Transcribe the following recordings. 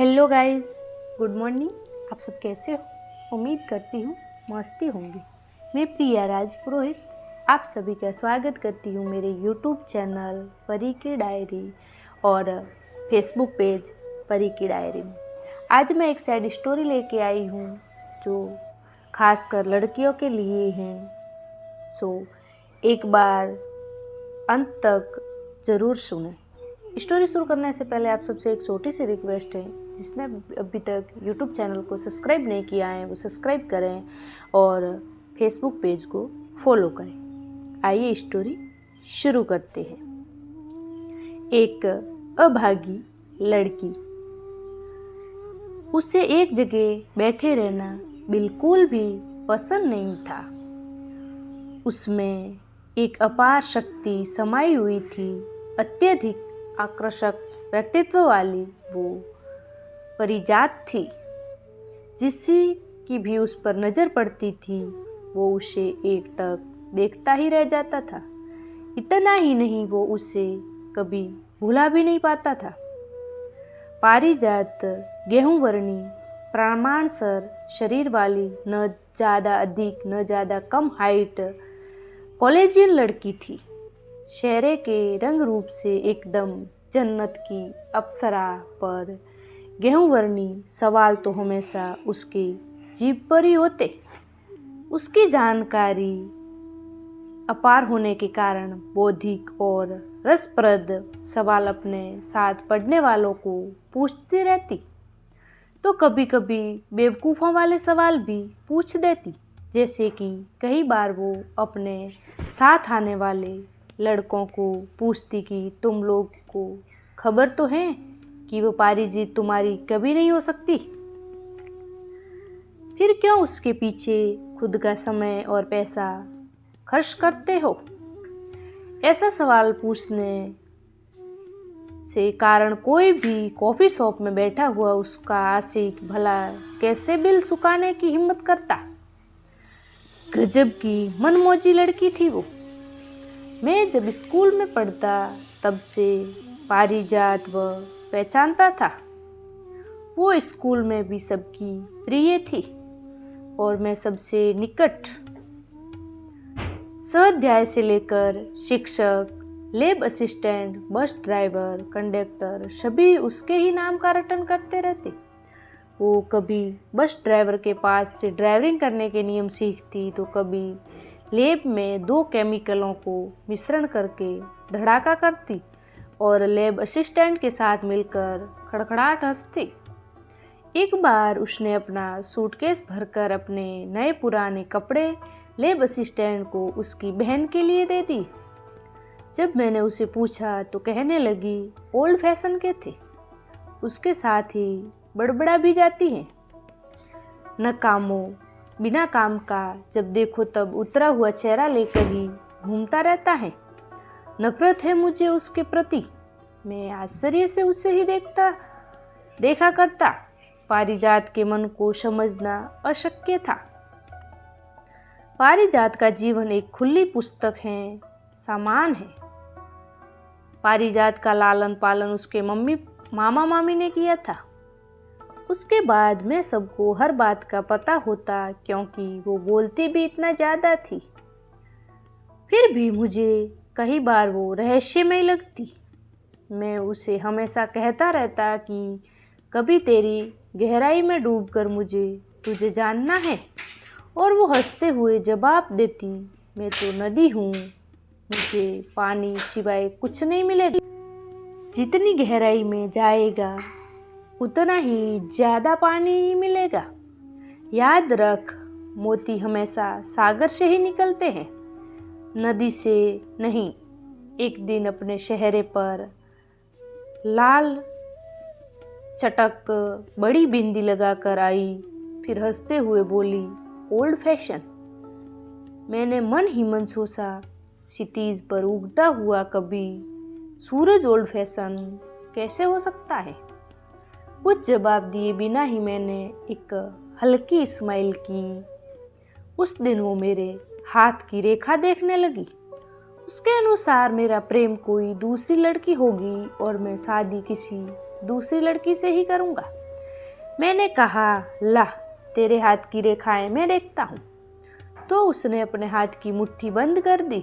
Hello guys, good morning. आप सब कैसे हो? उम्मीद करती हूँ मस्ती होंगी। मैं प्रिया राज पुरोहित आप सभी का स्वागत करती हूँ मेरे यूट्यूब चैनल परी की डायरी और फेसबुक पेज परी की डायरी में। आज मैं एक सैड स्टोरी लेके आई हूँ जो खासकर लड़कियों के लिए हैं। एक बार अंत तक ज़रूर सुनें। स्टोरी शुरू करने से पहले आप सबसे एक छोटी सी रिक्वेस्ट है, जिसने अभी तक यूट्यूब चैनल को सब्सक्राइब नहीं किया है वो सब्सक्राइब करें और फेसबुक पेज को फॉलो करें। आइए स्टोरी शुरू करते हैं। एक अभागी लड़की। उसे एक जगह बैठे रहना बिल्कुल भी पसंद नहीं था। उसमें एक अपार शक्ति समाई हुई थी। अत्यधिक आकर्षक व्यक्तित्व वाली वो परिजात थी। जिसकी की भी उस पर नज़र पड़ती थी वो उसे एकटक देखता ही रह जाता था। इतना ही नहीं, वो उसे कभी भूला भी नहीं पाता था। पारिजात गेहूं वर्णी प्रमाणसर शरीर वाली, न ज़्यादा अधिक न ज़्यादा कम हाइट, कॉलेजियन लड़की थी। चेहरे के रंग रूप से एकदम जन्नत की अप्सरा, पर गेहूं वर्णी सवाल तो हमेशा उसकी जीभ पर ही होते। उसकी जानकारी अपार होने के कारण बौद्धिक और रसप्रद सवाल अपने साथ पढ़ने वालों को पूछती रहती, तो कभी कभी बेवकूफ़ों वाले सवाल भी पूछ देती। जैसे कि कई बार वो अपने साथ आने वाले लड़कों को पूछती कि तुम लोग को खबर तो है कि वो पारिजीत तुम्हारी कभी नहीं हो सकती, फिर क्यों उसके पीछे खुद का समय और पैसा खर्च करते हो? ऐसा सवाल पूछने से कारण कोई भी कॉफ़ी शॉप में बैठा हुआ उसका आशिक भला कैसे बिल चुकाने की हिम्मत करता? गजब की मनमौजी लड़की थी वो। मैं जब स्कूल में पढ़ता तब से पारिजात व पहचानता था। वो स्कूल में भी सबकी प्रिय थी और मैं सबसे निकट। स्वाध्याय से लेकर शिक्षक, lab assistant, bus driver, conductor सभी उसके ही नाम का रटन करते रहते। वो कभी बस ड्राइवर के पास से ड्राइविंग करने के नियम सीखती तो कभी लैब में 2 केमिकलों को मिश्रण करके धड़ाका करती और लैब असिस्टेंट के साथ मिलकर खड़खड़ाहट हंसती। एक बार उसने अपना सूटकेस भरकर अपने नए पुराने कपड़े लैब असिस्टेंट को उसकी बहन के लिए दे दी। जब मैंने उसे पूछा तो कहने लगी ओल्ड फैशन के थे, उसके साथ ही बड़बड़ा भी जाती हैं। नकामों बिना काम का जब देखो तब उतरा हुआ चेहरा लेकर ही घूमता रहता है। नफरत है मुझे उसके प्रति। मैं आश्चर्य से उसे ही देखा करता। पारिजात के मन को समझना अशक्य था। पारिजात का जीवन एक खुली पुस्तक है समान है। पारिजात का लालन पालन उसके मामा मामी ने किया था। उसके बाद में सबको हर बात का पता होता, क्योंकि वो बोलती भी इतना ज़्यादा थी। फिर भी मुझे कई बार वो रहस्यमय लगती। मैं उसे हमेशा कहता रहता कि कभी तेरी गहराई में डूबकर तुझे जानना है, और वो हंसते हुए जवाब देती, मैं तो नदी हूँ, मुझे पानी सिवाय कुछ नहीं मिलेगा। जितनी गहराई में जाएगा उतना ही ज़्यादा पानी मिलेगा। याद रख, मोती हमेशा सागर से ही निकलते हैं, नदी से नहीं। एक दिन अपने चेहरे पर लाल चटक बड़ी बिंदी लगाकर आई, फिर हंसते हुए बोली ओल्ड फैशन। मैंने मन ही मन सोचा, क्षितिज पर उगता हुआ कभी सूरज ओल्ड फैशन कैसे हो सकता है? कुछ जवाब दिए बिना ही मैंने एक हल्की स्माइल की। उस दिन वो मेरे हाथ की रेखा देखने लगी। उसके अनुसार मेरा प्रेम कोई दूसरी लड़की होगी और मैं शादी किसी दूसरी लड़की से ही करूँगा। मैंने कहा, ला तेरे हाथ की रेखाएं मैं देखता हूँ। तो उसने अपने हाथ की मुट्ठी बंद कर दी।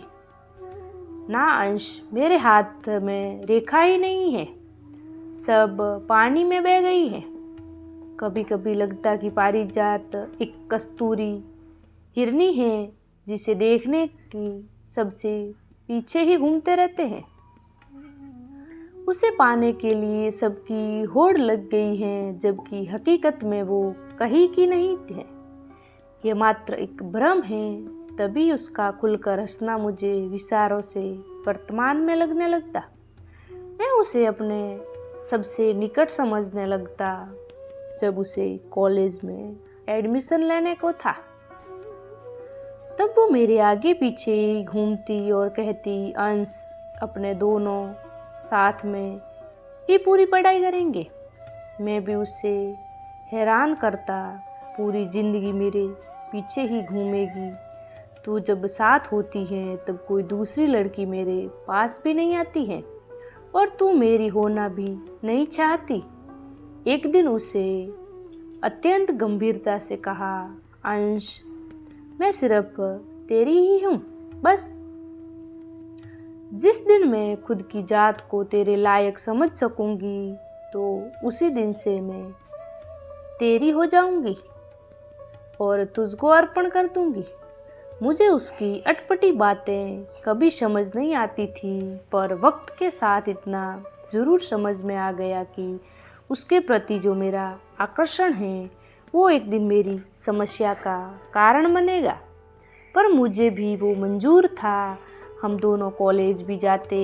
ना अंश, मेरे हाथ में रेखा ही नहीं है, सब पानी में बह गई है। कभी कभी लगता कि पारिजात एक कस्तूरी हिरनी है जिसे देखने की सबसे पीछे ही घूमते रहते हैं। उसे पाने के लिए सबकी होड़ लग गई है, जबकि हकीकत में वो कहीं की नहीं है। ये मात्र एक भ्रम है। तभी उसका खुलकर हंसना मुझे विचारों से वर्तमान में लगने लगता। मैं उसे अपने सबसे निकट समझने लगता जब उसे कॉलेज में एडमिशन लेने को था। तब वो मेरे आगे पीछे घूमती और कहती, अंश अपने दोनों साथ में ही पूरी पढ़ाई करेंगे। मैं भी उससे हैरान करता, पूरी जिंदगी मेरे पीछे ही घूमेगी। तू जब साथ होती है तब कोई दूसरी लड़की मेरे पास भी नहीं आती है और तू मेरी होना भी नहीं चाहती। एक दिन उसे अत्यंत गंभीरता से कहा, अंश मैं सिर्फ तेरी ही हूँ, बस। जिस दिन मैं खुद की जात को तेरे लायक समझ सकूंगी तो उसी दिन से मैं तेरी हो जाऊंगी और तुझको अर्पण कर दूंगी। मुझे उसकी अटपटी बातें कभी समझ नहीं आती थी, पर वक्त के साथ इतना ज़रूर समझ में आ गया कि उसके प्रति जो मेरा आकर्षण है वो एक दिन मेरी समस्या का कारण बनेगा। पर मुझे भी वो मंजूर था। हम दोनों कॉलेज भी जाते,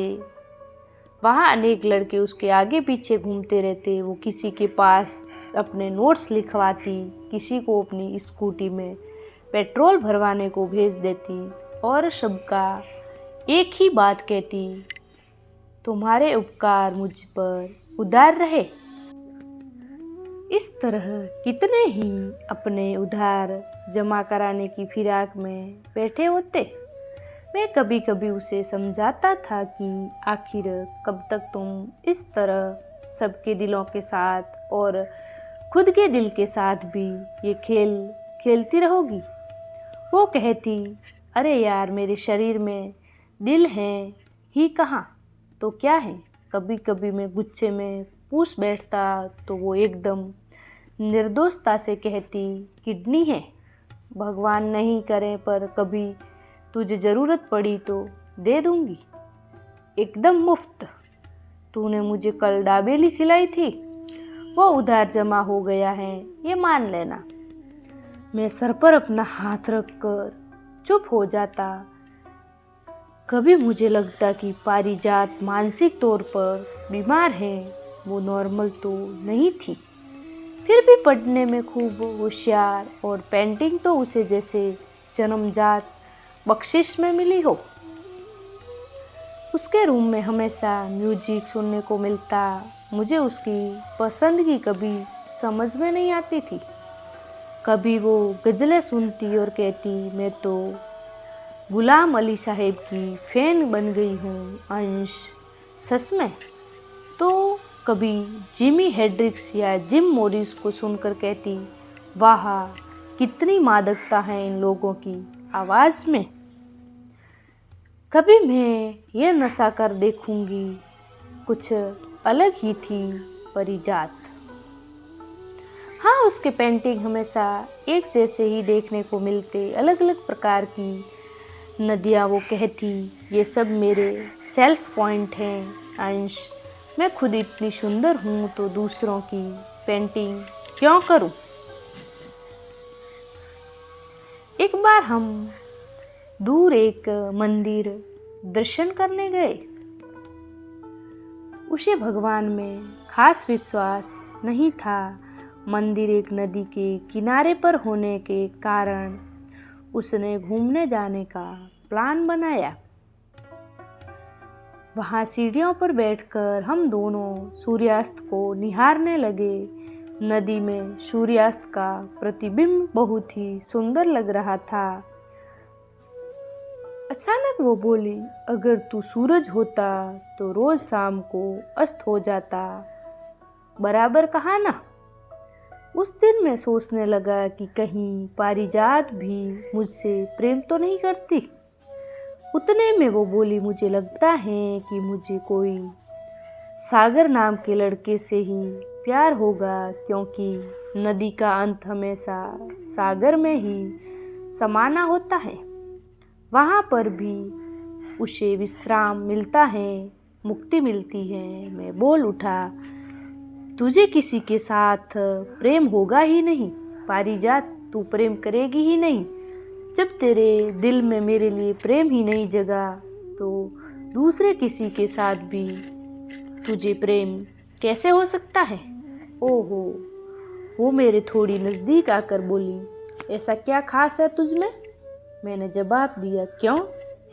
वहाँ अनेक लड़के उसके आगे पीछे घूमते रहते। वो किसी के पास अपने नोट्स लिखवाती, किसी को अपनी स्कूटी में पेट्रोल भरवाने को भेज देती और सबका एक ही बात कहती, तुम्हारे उपकार मुझ पर उदार रहे। इस तरह कितने ही अपने उधार जमा कराने की फिराक में बैठे होते। मैं कभी कभी उसे समझाता था कि आखिर कब तक तुम इस तरह सबके दिलों के साथ और खुद के दिल के साथ भी ये खेल खेलती रहोगी। वो कहती, अरे यार, मेरे शरीर में दिल है ही कहाँ तो क्या है। कभी कभी मैं गुस्से में पूछ बैठता तो वो एकदम निर्दोषता से कहती, किडनी है, भगवान नहीं करे पर कभी तुझे ज़रूरत पड़ी तो दे दूंगी, एकदम मुफ्त। तूने मुझे कल डाबेली खिलाई थी, वो उधार जमा हो गया है, ये मान लेना। मैं सर पर अपना हाथ रखकर चुप हो जाता। कभी मुझे लगता कि पारिजात मानसिक तौर पर बीमार है, वो नॉर्मल तो नहीं थी। फिर भी पढ़ने में खूब होशियार और पेंटिंग तो उसे जैसे जन्मजात बख्शिश में मिली हो। उसके रूम में हमेशा म्यूजिक सुनने को मिलता। मुझे उसकी पसंदगी कभी समझ में नहीं आती थी। कभी वो गज़लें सुनती और कहती, मैं तो गुलाम अली साहब की फैन बन गई हूँ अंश। सच में? तो कभी जिमी हेंड्रिक्स या जिम मॉरिस को सुनकर कहती, वाह कितनी मादकता है इन लोगों की आवाज़ में। कभी मैं ये नशा कर देखूंगी, कुछ अलग ही थी परिजात। हाँ, उसके पेंटिंग हमेशा एक जैसे ही देखने को मिलते, अलग अलग प्रकार की नदियाँ। वो कहती, ये सब मेरे सेल्फ पॉइंट हैं अंश। मैं खुद इतनी सुंदर हूँ तो दूसरों की पेंटिंग क्यों करूँ। एक बार हम दूर एक मंदिर दर्शन करने गए। उसे भगवान में खास विश्वास नहीं था। मंदिर एक नदी के किनारे पर होने के कारण उसने घूमने जाने का प्लान बनाया। वहाँ सीढ़ियों पर बैठकर हम दोनों सूर्यास्त को निहारने लगे। नदी में सूर्यास्त का प्रतिबिंब बहुत ही सुंदर लग रहा था। अचानक वो बोली, अगर तू सूरज होता तो रोज शाम को अस्त हो जाता, बराबर कहा ना। उस दिन मैं सोचने लगा कि कहीं पारिजात भी मुझसे प्रेम तो नहीं करती। उतने में वो बोली, मुझे लगता है कि मुझे कोई सागर नाम के लड़के से ही प्यार होगा, क्योंकि नदी का अंत हमेशा सागर में ही समाना होता है। वहाँ पर भी उसे विश्राम मिलता है, मुक्ति मिलती है। मैं बोल उठा, तुझे किसी के साथ प्रेम होगा ही नहीं पारिजात, तू प्रेम करेगी ही नहीं। जब तेरे दिल में मेरे लिए प्रेम ही नहीं जगा तो दूसरे किसी के साथ भी तुझे प्रेम कैसे हो सकता है। ओहो, वो मेरे थोड़ी नज़दीक आकर बोली, ऐसा क्या खास है तुझ में? मैंने जवाब दिया, क्यों,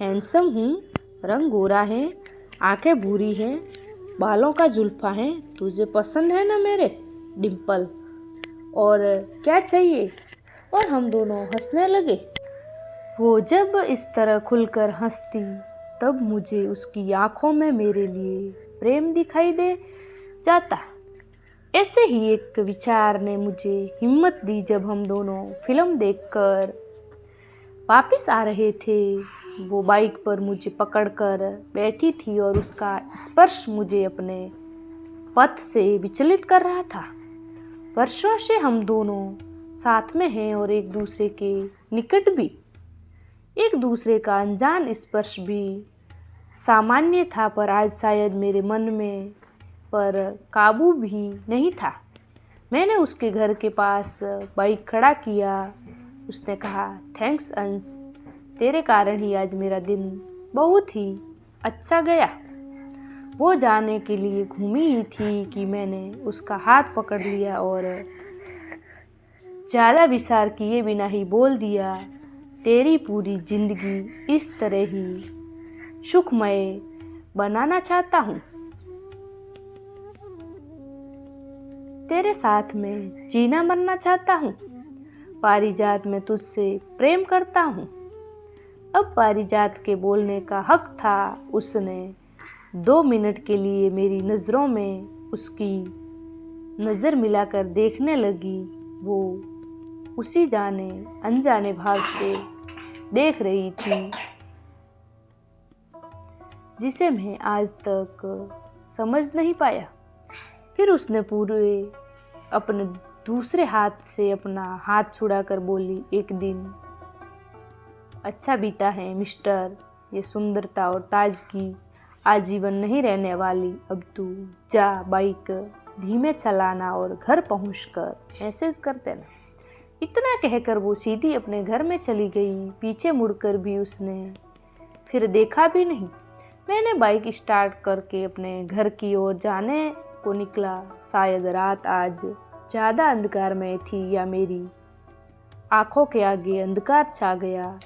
हैंडसम हूँ, रंग गोरा है, आंखें भूरी हैं, बालों का जुल्फा है, तुझे पसंद है ना मेरे डिम्पल, और क्या चाहिए। और हम दोनों हंसने लगे। वो जब इस तरह खुलकर हंसती तब मुझे उसकी आंखों में मेरे लिए प्रेम दिखाई दे जाता। ऐसे ही एक विचार ने मुझे हिम्मत दी जब हम दोनों फिल्म देखकर वापस आ रहे थे। वो बाइक पर मुझे पकड़कर बैठी थी और उसका स्पर्श मुझे अपने पथ से विचलित कर रहा था। वर्षों से हम दोनों साथ में हैं और एक दूसरे के निकट भी। एक दूसरे का अनजान स्पर्श भी सामान्य था, पर आज शायद मेरे मन में पर काबू भी नहीं था। मैंने उसके घर के पास बाइक खड़ा किया। उसने कहा, थैंक्स अंश, तेरे कारण ही आज मेरा दिन बहुत ही अच्छा गया। वो जाने के लिए घूमी ही थी कि मैंने उसका हाथ पकड़ लिया और ज़्यादा विचार किए बिना ही बोल दिया, तेरी पूरी जिंदगी इस तरह ही सुखमय बनाना चाहता हूँ। तेरे साथ में जीना मरना चाहता हूँ। पारिजात, मैं तुझसे प्रेम करता हूँ। अब पारिजात के बोलने का हक था। उसने 2 मिनट के लिए मेरी नज़रों में उसकी नज़र मिलाकर देखने लगी। वो उसी जाने अनजाने भाव से देख रही थी जिसे मैं आज तक समझ नहीं पाया। फिर उसने पूरे अपने दूसरे हाथ से अपना हाथ छुड़ाकर बोली, एक दिन अच्छा बीता है मिस्टर। ये सुंदरता और ताजगी आजीवन नहीं रहने वाली। अब तू जा, बाइक धीमे चलाना और घर पहुंचकर मैसेज कर देना। इतना कहकर वो सीधी अपने घर में चली गई। पीछे मुड़कर भी उसने फिर देखा भी नहीं। मैंने बाइक स्टार्ट करके अपने घर की ओर जाने को निकला। शायद रात आज ज़्यादा अंधकार में थी या मेरी आंखों के आगे अंधकार छा गया,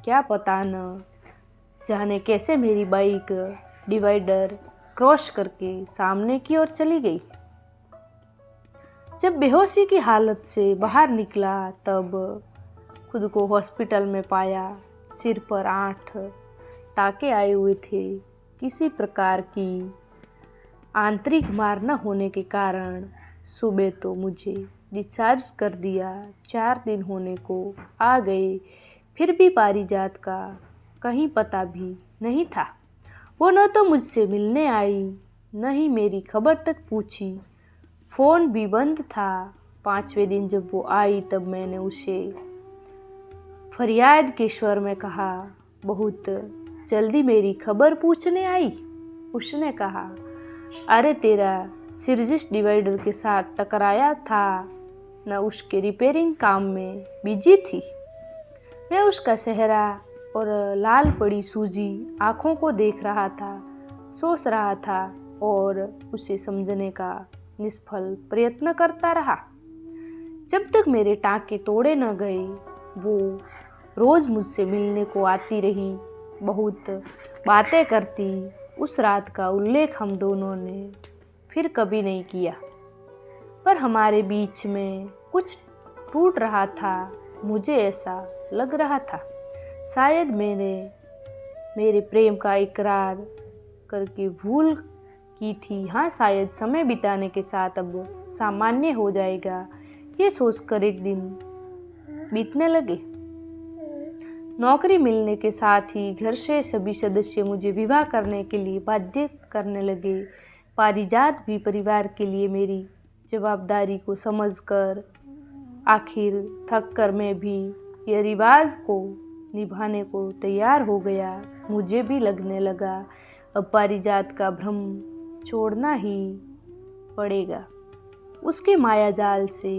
क्या पता न जाने कैसे मेरी बाइक डिवाइडर क्रॉस करके सामने की ओर चली गई। जब बेहोशी की हालत से बाहर निकला तब खुद को हॉस्पिटल में पाया। सिर पर 8 टाँके आए हुए थे। किसी प्रकार की आंतरिक मार न होने के कारण सुबह तो मुझे डिस्चार्ज कर दिया। 4 दिन होने को आ गए, फिर भी पारिजात का कहीं पता भी नहीं था। वो न तो मुझसे मिलने आई, न ही मेरी खबर तक पूछी। फ़ोन भी बंद था। 5वें दिन जब वो आई तब मैंने उसे फरियाद के स्वर में कहा, बहुत जल्दी मेरी खबर पूछने आई। उसने कहा, अरे तेरा सिर जिस डिवाइडर के साथ टकराया था न उसके रिपेयरिंग काम में बिजी थी। मैं उसका चेहरा और लाल पड़ी सूजी आँखों को देख रहा था, सोच रहा था और उसे समझने का निष्फल प्रयत्न करता रहा। जब तक मेरे टाँके तोड़े न गए। वो रोज़ मुझसे मिलने को आती रही, बहुत बातें करती। उस रात का उल्लेख हम दोनों ने फिर कभी नहीं किया, पर हमारे बीच में कुछ टूट रहा था। मुझे ऐसा लग रहा था शायद मेरे प्रेम का इकरार करके भूल की थी। हाँ, शायद समय बिताने के साथ अब सामान्य हो जाएगा। ये सोचकर एक दिन बीतने लगे। नौकरी मिलने के साथ ही घर से सभी सदस्य मुझे विवाह करने के लिए बाध्य करने लगे। पारिजात भी परिवार के लिए मेरी जवाबदारी को समझकर आखिर थक कर मैं भी यह रिवाज को निभाने को तैयार हो गया। मुझे भी लगने लगा अब पारिजात का भ्रम छोड़ना ही पड़ेगा, उसके माया जाल से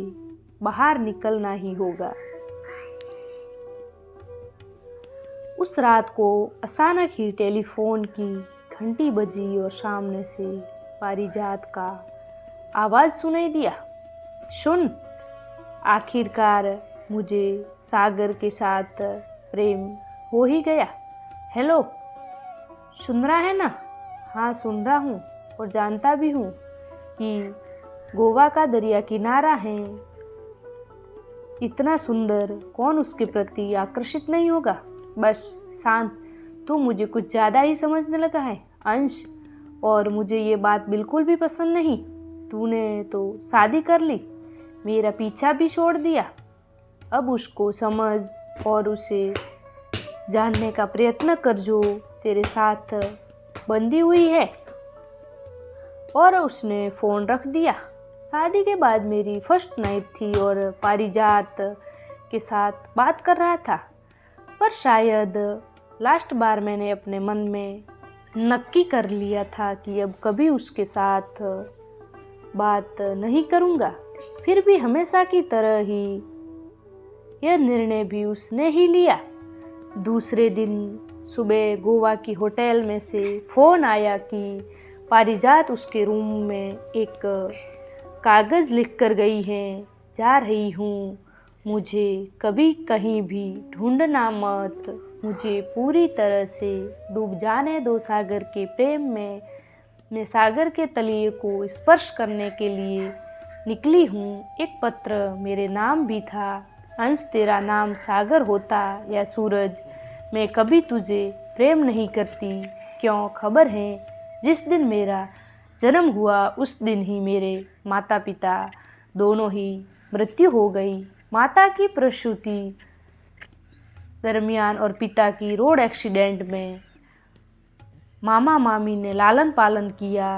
बाहर निकलना ही होगा। उस रात को अचानक ही टेलीफोन की घंटी बजी और सामने से पारिजात का आवाज़ सुनाई दिया। सुन, आखिरकार मुझे सागर के साथ प्रेम हो ही गया। हेलो, सुन रहा है ना? हाँ, सुन रहा हूँ और जानता भी हूँ कि गोवा का दरिया किनारा है, इतना सुंदर, कौन उसके प्रति आकर्षित नहीं होगा। बस शांत, तू मुझे कुछ ज़्यादा ही समझने लगा है अंश, और मुझे ये बात बिल्कुल भी पसंद नहीं। तूने तो शादी कर ली, मेरा पीछा भी छोड़ दिया। अब उसको समझ और उसे जानने का प्रयत्न कर जो तेरे साथ बंधी हुई है। और उसने फ़ोन रख दिया। शादी के बाद मेरी फर्स्ट नाइट थी और पारिजात के साथ बात कर रहा था, पर शायद लास्ट बार मैंने अपने मन में नक्की कर लिया था कि अब कभी उसके साथ बात नहीं करूँगा। फिर भी हमेशा की तरह ही यह निर्णय भी उसने ही लिया। दूसरे दिन सुबह गोवा की होटल में से फ़ोन आया कि पारिजात उसके रूम में एक कागज़ लिख कर गई है, जा रही हूँ, मुझे कभी कहीं भी ढूंढना मत, मुझे पूरी तरह से डूब जाने दो सागर के प्रेम में, मैं सागर के तलिए को स्पर्श करने के लिए निकली हूँ। एक पत्र मेरे नाम भी था। अंश, तेरा नाम सागर होता या सूरज, मैं कभी तुझे प्रेम नहीं करती। क्यों, खबर है जिस दिन मेरा जन्म हुआ उस दिन ही मेरे माता पिता दोनों ही मृत्यु हो गई। माता की प्रसूति दरमियान और पिता की रोड एक्सीडेंट में मामा मामी ने लालन पालन किया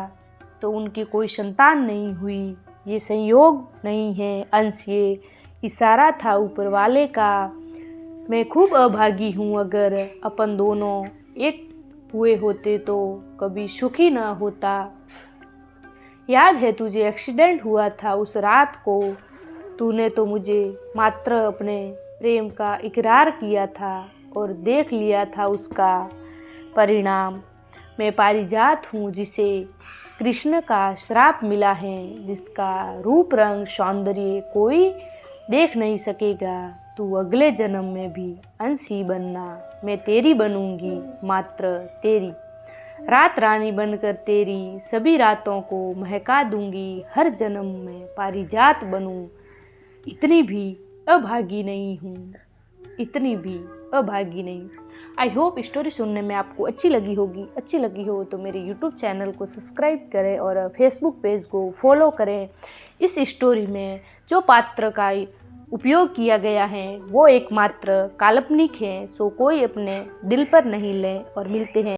तो उनकी कोई संतान नहीं हुई। ये संयोग नहीं है अंश, ये इशारा था ऊपर वाले का। मैं खूब अभागी हूँ, अगर अपन दोनों एक हुए होते तो कभी सुखी न होता। याद है तुझे एक्सीडेंट हुआ था उस रात को, तूने तो मुझे मात्र अपने प्रेम का इकरार किया था और देख लिया था उसका परिणाम। मैं पारिजात हूँ जिसे कृष्ण का श्राप मिला है, जिसका रूप रंग सौंदर्य कोई देख नहीं सकेगा। तू अगले जन्म में भी अंश ही बनना, मैं तेरी बनूंगी, मात्र तेरी। रात रानी बनकर तेरी सभी रातों को महका दूंगी, हर जन्म में पारिजात बनूं। इतनी भी अभागी नहीं हूँ, इतनी भी अभागी नहीं। आई होप स्टोरी सुनने में आपको अच्छी लगी होगी। अच्छी लगी हो तो मेरे यूट्यूब चैनल को सब्सक्राइब करें और फेसबुक पेज को फॉलो करें। इस स्टोरी में जो पात्र का उपयोग किया गया है वो एकमात्र काल्पनिक है, सो कोई अपने दिल पर नहीं लें। और मिलते हैं